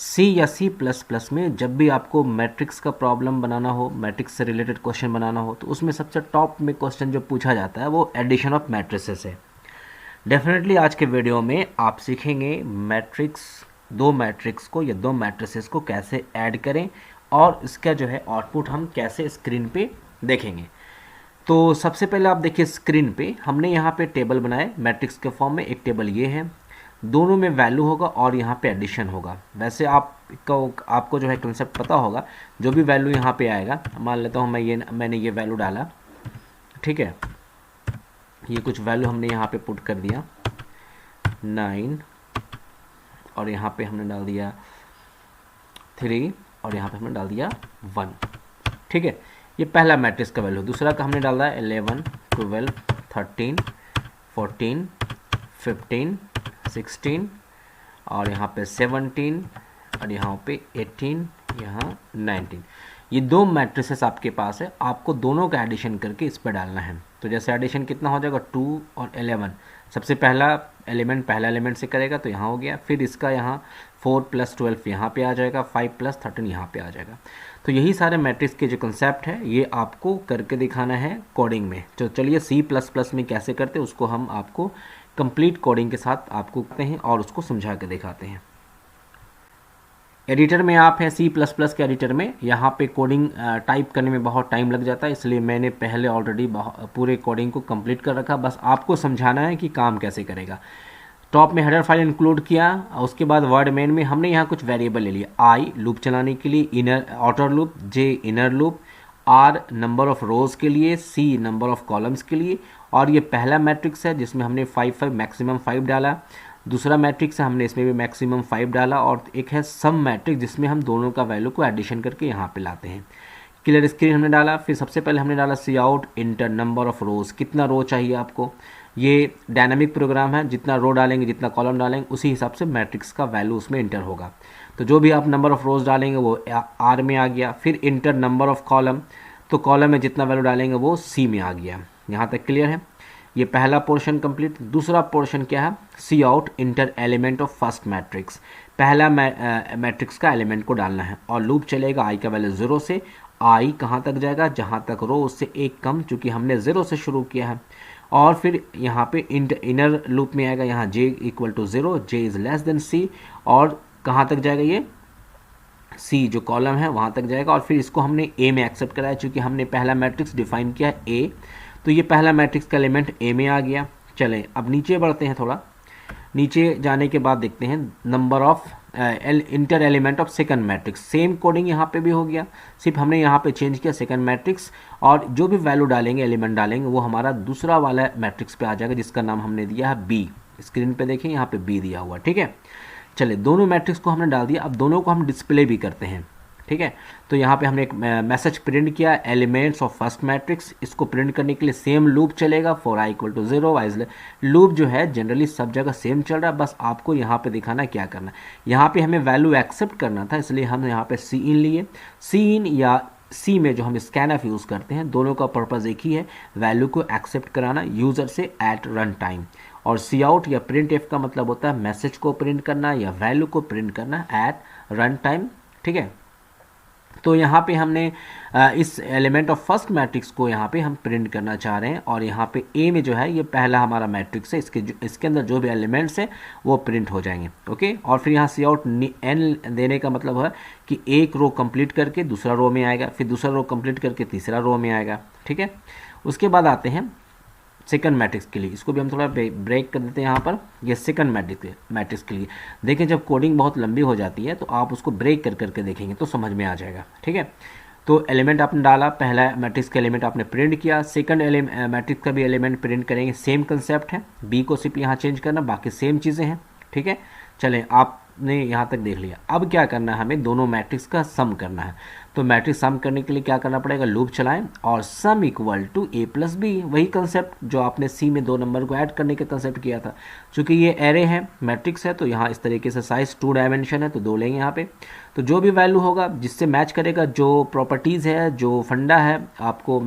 सी या C plus plus में जब भी आपको मैट्रिक्स का प्रॉब्लम बनाना हो, मैट्रिक्स से रिलेटेड क्वेश्चन बनाना हो, तो उसमें सबसे टॉप में क्वेश्चन जो पूछा जाता है वो एडिशन ऑफ मैट्रिसेस है। डेफिनेटली आज के वीडियो में आप सीखेंगे मैट्रिक्स, दो मैट्रिक्स को या दो मैट्रिसेस को कैसे ऐड करें और इसका जो है आउटपुट हम कैसे स्क्रीन पे देखेंगे। तो सबसे पहले आप देखिए स्क्रीन पे हमने यहाँ पे टेबल बनाए मैट्रिक्स के फॉर्म में। एक टेबल ये है, दोनों में वैल्यू होगा और यहाँ पे एडिशन होगा। वैसे आपको जो है कंसेप्ट पता होगा, जो भी वैल्यू यहाँ पे आएगा, मान लेता हूँ मैंने ये वैल्यू डाला, ठीक है, ये कुछ वैल्यू हमने यहाँ पे पुट कर दिया 9 और यहाँ पे हमने डाल दिया 3 और यहाँ पे हमने डाल दिया 1, ठीक है। ये पहला मैट्रिक्स का वैल्यू। दूसरा का हमने डाला 11 12 13 14 15 16 और यहाँ पे 17 और यहाँ पे 18, यहाँ 19। ये दो मैट्रिसेस आपके पास है, आपको दोनों का एडिशन करके इस पर डालना है। तो जैसे एडिशन कितना हो जाएगा 2 और 11, सबसे पहला एलिमेंट से करेगा तो यहाँ हो गया, फिर इसका यहाँ 4 + 12 यहाँ पे आ जाएगा, 5 + 13 यहाँ पे आ जाएगा। तो यही सारे मैट्रिक्स के जो कंसेप्ट है ये आपको करके दिखाना है कोडिंग में। तो चलिए C++ में कैसे करते हैं उसको हम आपको कंप्लीट कोडिंग के साथ आपको करते हैं और उसको समझा के दिखाते हैं। एडिटर में आप हैं C++ के एडिटर में, यहाँ पे कोडिंग टाइप करने में बहुत टाइम लग जाता है, इसलिए मैंने पहले ऑलरेडी पूरे कोडिंग को कंप्लीट कर रखा। बस आपको समझाना है कि काम कैसे करेगा। टॉप में हेडर फाइल इंक्लूड किया, उसके बाद वर्ड मेन में हमने यहाँ कुछ वेरिएबल ले लिया। I लूप चलाने के लिए, inner outer loop, J inner loop, R number of रोज के लिए, C नंबर ऑफ कॉलम्स के लिए। और ये पहला मैट्रिक्स है जिसमें हमने 5 मैक्सिमम 5 डाला। दूसरा मैट्रिक्स है, हमने इसमें भी मैक्सिमम 5 डाला। और एक है सम मैट्रिक्स जिसमें हम दोनों का वैल्यू को एडिशन करके यहाँ पे लाते हैं। क्लियर स्क्रीन हमने डाला। फिर सबसे पहले हमने डाला C out enter number of rows, कितना रो चाहिए आपको। ये डायनामिक प्रोग्राम है, जितना रो डालेंगे जितना कॉलम डालेंगे उसी हिसाब से मैट्रिक्स का वैल्यू उसमें इंटर होगा। तो जो भी आप नंबर ऑफ रोज डालेंगे वो आर में आ गया। फिर इंटर नंबर ऑफ कॉलम, तो कॉलम में जितना वैल्यू डालेंगे वो सी में आ गया। यहाँ तक क्लियर है। ये पहला पोर्शन कंप्लीट। दूसरा पोर्शन क्या है, C out enter element of first matrix, पहला मैट्रिक्स का एलिमेंट को डालना है और लूप चलेगा आई का वैल्यू 0 से। आई कहाँ तक जाएगा, जहाँ तक रो उससे एक कम, चूँकि हमने 0 से शुरू किया है। और फिर यहाँ पे इनर लूप में आएगा, यहाँ j = 0, j is less than c। और कहाँ तक जाएगा, ये c जो कॉलम है वहाँ तक जाएगा। और फिर इसको हमने a में एक्सेप्ट कराया, चूँकि हमने पहला मैट्रिक्स डिफाइन किया है a, तो ये पहला मैट्रिक्स का एलिमेंट a में आ गया। चलें अब नीचे बढ़ते हैं। थोड़ा नीचे जाने के बाद देखते हैं number of inter element of second matrix. Same coding यहाँ पे भी हो गया, सिर्फ हमने यहाँ पे चेंज किया सेकंड मैट्रिक्स। और जो भी वैल्यू डालेंगे, एलिमेंट डालेंगे, वो हमारा दूसरा वाला मैट्रिक्स पे आ जाएगा जिसका नाम हमने दिया है बी। स्क्रीन पे देखिए यहाँ पे बी दिया हुआ, ठीक है। चलिए दोनों मैट्रिक्स को हमने डाल दिया, अब दोनों को हम डिस्प्ले भी करते हैं, ठीक है। तो यहाँ पे हमने एक मैसेज प्रिंट किया, एलिमेंट्स ऑफ फर्स्ट मैट्रिक्स। इसको प्रिंट करने के लिए सेम लूप चलेगा, फॉर i = 0 वाइज लूप जो है जनरली सब जगह सेम चल रहा है। बस आपको यहाँ पे दिखाना क्या करना है। यहाँ पे हमें वैल्यू एक्सेप्ट करना था, इसलिए हम यहाँ पे सी इन लिए। सी इन या सी में जो हम स्कैनफ यूज़ करते हैं, दोनों का पर्पज़ एक ही है, वैल्यू को एक्सेप्ट कराना यूज़र से एट रन टाइम। और सी आउट या प्रिंट एफ का मतलब होता है मैसेज को प्रिंट करना या वैल्यू को प्रिंट करना एट रन टाइम, ठीक है। तो यहाँ पे हमने इस एलिमेंट ऑफ फर्स्ट मैट्रिक्स को यहाँ पे हम प्रिंट करना चाह रहे हैं। और यहाँ पे ए में जो है ये पहला हमारा मैट्रिक्स है, इसके अंदर जो भी एलिमेंट्स हैं वो प्रिंट हो जाएंगे, ओके। और फिर यहाँ सी आउट एन देने का मतलब है कि एक रो कंप्लीट करके दूसरा रो में आएगा, फिर दूसरा रो कंप्लीट करके तीसरा रो में आएगा, ठीक है। उसके बाद आते हैं सेकंड मैट्रिक्स के लिए। इसको भी हम थोड़ा ब्रेक कर देते हैं यहाँ पर। ये सेकंड मैट्रिक्स के लिए देखें, जब कोडिंग बहुत लंबी हो जाती है तो आप उसको ब्रेक कर करके देखेंगे तो समझ में आ जाएगा, ठीक है। तो एलिमेंट आपने डाला, पहला मैट्रिक्स का एलिमेंट आपने प्रिंट किया, सेकंड मैट्रिक्स का भी एलिमेंट प्रिंट करेंगे। सेम कंसेप्ट है, बी को सिर्फ यहाँ चेंज करना, बाकी सेम चीज़ें हैं, ठीक है। चलें आपने यहाँ तक देख लिया। अब क्या करना है, हमें दोनों मैट्रिक्स का सम करना है। तो मैट्रिक्स सम करने के लिए क्या करना पड़ेगा, लूप चलाएं और सम = a + b, वही कंसेप्ट जो आपने सी में 2 नंबर को ऐड करने का कंसेप्ट किया था। चूँकि ये एरे है, मैट्रिक्स है, तो यहाँ इस तरीके से साइज 2 डायमेंशन है, तो 2 लेंगे यहाँ पे। तो जो भी वैल्यू होगा जिससे मैच करेगा, जो प्रॉपर्टीज़ है, जो फंडा है आपको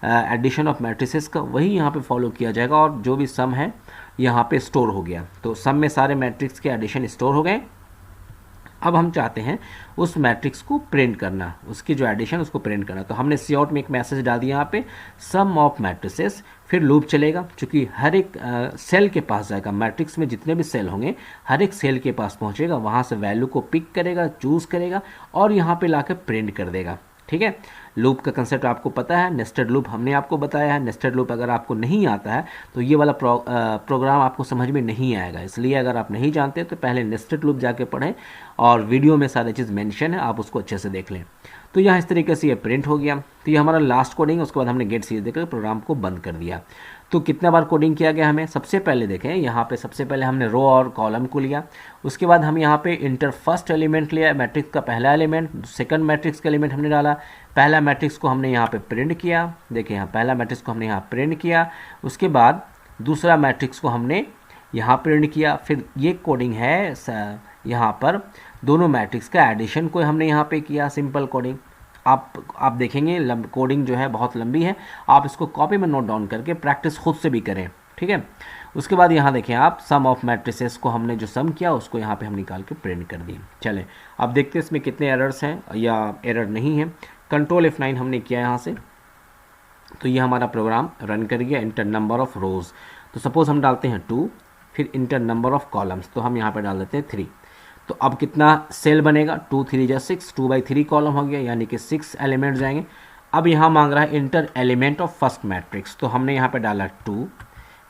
एडिशन ऑफ मैट्रिसेस का, वही यहाँ पे फॉलो किया जाएगा। और जो भी सम है यहाँ पे स्टोर हो गया। तो सम में सारे मैट्रिक्स के एडिशन स्टोर हो गए। अब हम चाहते हैं उस मैट्रिक्स को प्रिंट करना, उसकी जो एडिशन उसको प्रिंट करना। तो हमने सी आउट में एक मैसेज डाल दिया यहाँ पे सम ऑफ मैट्रिसेस, फिर लूप चलेगा, चूँकि हर एक सेल के पास जाएगा, मैट्रिक्स में जितने भी सेल होंगे हर एक सेल के पास पहुँचेगा, वहाँ से वैल्यू को पिक करेगा, चूज़ करेगा और यहाँ पे लाकर प्रिंट कर देगा। ठीक है, लूप का कंसेप्ट आपको पता है, नेस्टेड लूप हमने आपको बताया है। नेस्टेड लूप अगर आपको नहीं आता है तो ये वाला प्रोग्राम आपको समझ में नहीं आएगा, इसलिए अगर आप नहीं जानते तो पहले नेस्टेड लूप जाके पढ़ें और वीडियो में सारी चीज़ मेंशन है, आप उसको अच्छे से देख लें। तो यहाँ इस तरीके से ये प्रिंट हो गया। तो ये हमारा लास्ट कोडिंग, उसके बाद हमने गेट सीरीज देकर प्रोग्राम को बंद कर दिया। तो कितना बार कोडिंग किया गया हमें, सबसे पहले देखें यहाँ पे सबसे पहले हमने रो और कॉलम को लिया, उसके बाद हम यहाँ पे इंटर फर्स्ट एलिमेंट लिया, मैट्रिक्स का पहला एलिमेंट, सेकंड मैट्रिक्स का एलिमेंट हमने डाला, पहला मैट्रिक्स को हमने यहाँ पे प्रिंट किया, देखिए यहाँ पहला मैट्रिक्स को हमने यहाँ प्रिंट किया, उसके बाद दूसरा मैट्रिक्स को हमने यहाँ प्रिंट किया। फिर ये कोडिंग है यहाँ पर दोनों मैट्रिक्स का एडिशन को हमने यहाँ पे किया, सिंपल कोडिंग। आप देखेंगे कोडिंग जो है बहुत लंबी है, आप इसको कॉपी में नोट डाउन करके प्रैक्टिस खुद से भी करें, ठीक है। उसके बाद यहाँ देखें आप सम ऑफ मैट्रिसेस को हमने जो सम किया उसको यहाँ पे हम निकाल के प्रिंट कर दिए। चलें अब देखते हैं इसमें कितने एरर्स हैं या एरर नहीं है। कंट्रोल F9 हमने किया यहाँ से, तो ये हमारा प्रोग्राम रन कर गया। इंटर नंबर ऑफ रोज़, तो सपोज़ हम डालते हैं 2, फिर इंटर नंबर ऑफ कॉलम्स, तो हम यहाँ पे डाल देते हैं 3। तो अब कितना सेल बनेगा, 2 3 जा 6, 2/3 कॉलम हो गया, यानी कि 6 एलिमेंट जाएंगे। अब यहाँ मांग रहा है inter element of first matrix, तो हमने यहाँ पे डाला 2,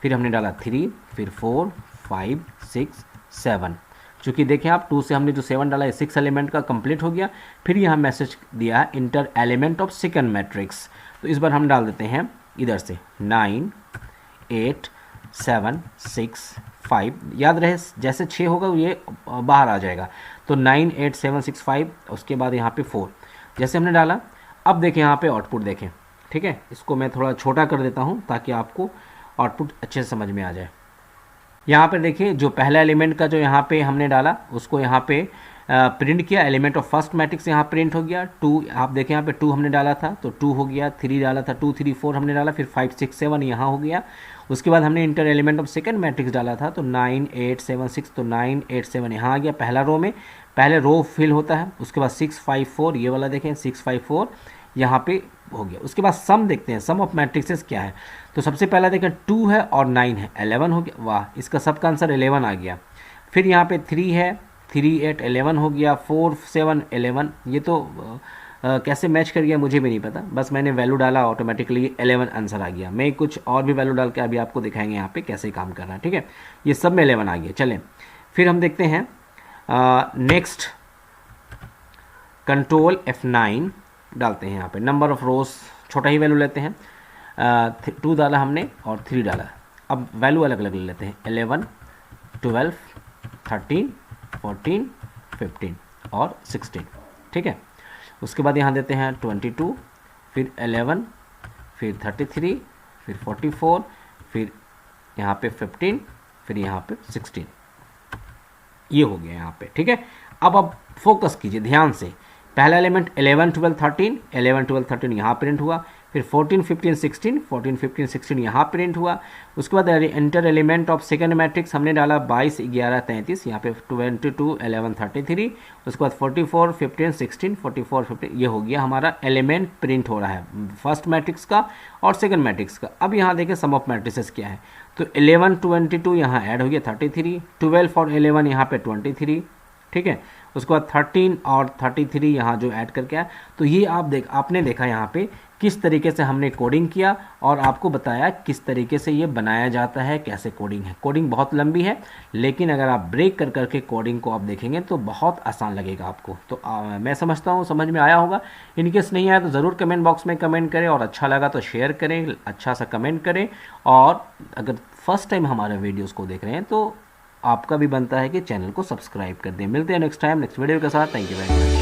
फिर हमने डाला 3, फिर 4 5 6 7। चूँकि देखें आप 2 से हमने जो 7 डाला है 6 एलिमेंट का कंप्लीट हो गया। फिर यहाँ मैसेज दिया है inter element of second matrix, तो इस बार हम डाल देते हैं इधर से 9 8 7 6 5, याद रहे जैसे 6 होगा ये बाहर आ जाएगा, तो 9 8 7 6 5, उसके बाद यहाँ पे 4 जैसे हमने डाला। अब देखें यहाँ पे आउटपुट देखें, ठीक है, इसको मैं थोड़ा छोटा कर देता हूँ ताकि आपको आउटपुट अच्छे से समझ में आ जाए। यहाँ पे देखिए जो पहला एलिमेंट का जो यहाँ पे हमने डाला उसको यहाँ पे प्रिंट किया, एलिमेंट ऑफ फर्स्ट मैट्रिक्स यहाँ प्रिंट हो गया। 2 आप देखें यहाँ पे 2 हमने डाला था तो 2 हो गया, 3 डाला था 2 3 4 हमने डाला, फिर 5 6 7 यहाँ हो गया। उसके बाद हमने inter element of second matrix डाला था तो 9 8 7 6, तो 9 8 7 यहाँ आ गया पहला रो में, पहले रो फिल होता है। उसके बाद 6 5 4 ये वाला देखें 6 5 4 यहाँ पे हो गया। उसके बाद सम देखते हैं, सम ऑफ मैट्रिक्सेस क्या है। तो सबसे पहला देखें 2 है और 9 है, 11 हो गया, वाह इसका सब का आंसर 11 आ गया। फिर यहाँ पे 3 है, 3 8 11 हो गया, 4 7 11, ये तो कैसे मैच कर गया मुझे भी नहीं पता, बस मैंने वैल्यू डाला ऑटोमेटिकली 11 आंसर आ गया। मैं कुछ और भी वैल्यू डाल के अभी आपको दिखाएंगे यहाँ पे कैसे काम कर रहा है, ठीक है। ये सब में 11 आ गया। चलें फिर हम देखते हैं नेक्स्ट, कंट्रोल F9 डालते हैं यहाँ पे, नंबर ऑफ रोज छोटा ही वैल्यू लेते हैं, 2 डाला हमने और 3 डाला। अब वैल्यू अलग अलग ले लेते हैं, 11 12 13 14 15 और 16, ठीक है। उसके बाद यहाँ देते हैं 22, फिर 11, फिर 33, फिर 44, फिर यहाँ पे 15, फिर यहाँ पे 16, ये हो गया यहाँ पे, ठीक है। अब आप फोकस कीजिए ध्यान से, पहला एलिमेंट 11 12 13, 11 12 13 यहाँ प्रिंट हुआ, फिर 14 15 16, 14 15 16 यहाँ प्रिंट हुआ। उसके बाद enter element of second matrix हमने डाला 22 11 33, यहाँ पे 22 11 33, उसके बाद 44 15 16 44 15, ये हो गया हमारा एलिमेंट प्रिंट हो रहा है फर्स्ट मैट्रिक्स का और सेकंड मैट्रिक्स का। अब यहाँ देखें सम ऑफ मैट्रिसेस क्या है, तो 11 22 यहाँ ऐड हो गया 33, 12 और 11 यहाँ पे 23, ठीक है। उसके बाद 13 और 33 यहाँ जो ऐड करके आया। तो ये आपने देखा यहाँ पे किस तरीके से हमने कोडिंग किया और आपको बताया किस तरीके से ये बनाया जाता है, कैसे कोडिंग है। कोडिंग बहुत लंबी है लेकिन अगर आप ब्रेक कर करके कोडिंग को आप देखेंगे तो बहुत आसान लगेगा आपको। तो मैं समझता हूँ समझ में आया होगा। इनकेस नहीं आया तो ज़रूर कमेंट बॉक्स में कमेंट करें और अच्छा लगा तो शेयर करें, अच्छा सा कमेंट करें। और अगर फर्स्ट टाइम हमारे वीडियोज़ को देख रहे हैं तो आपका भी बनता है कि चैनल को सब्सक्राइब कर दें। मिलते हैं नेक्स्ट टाइम नेक्स्ट वीडियो के साथ। Thank you very much.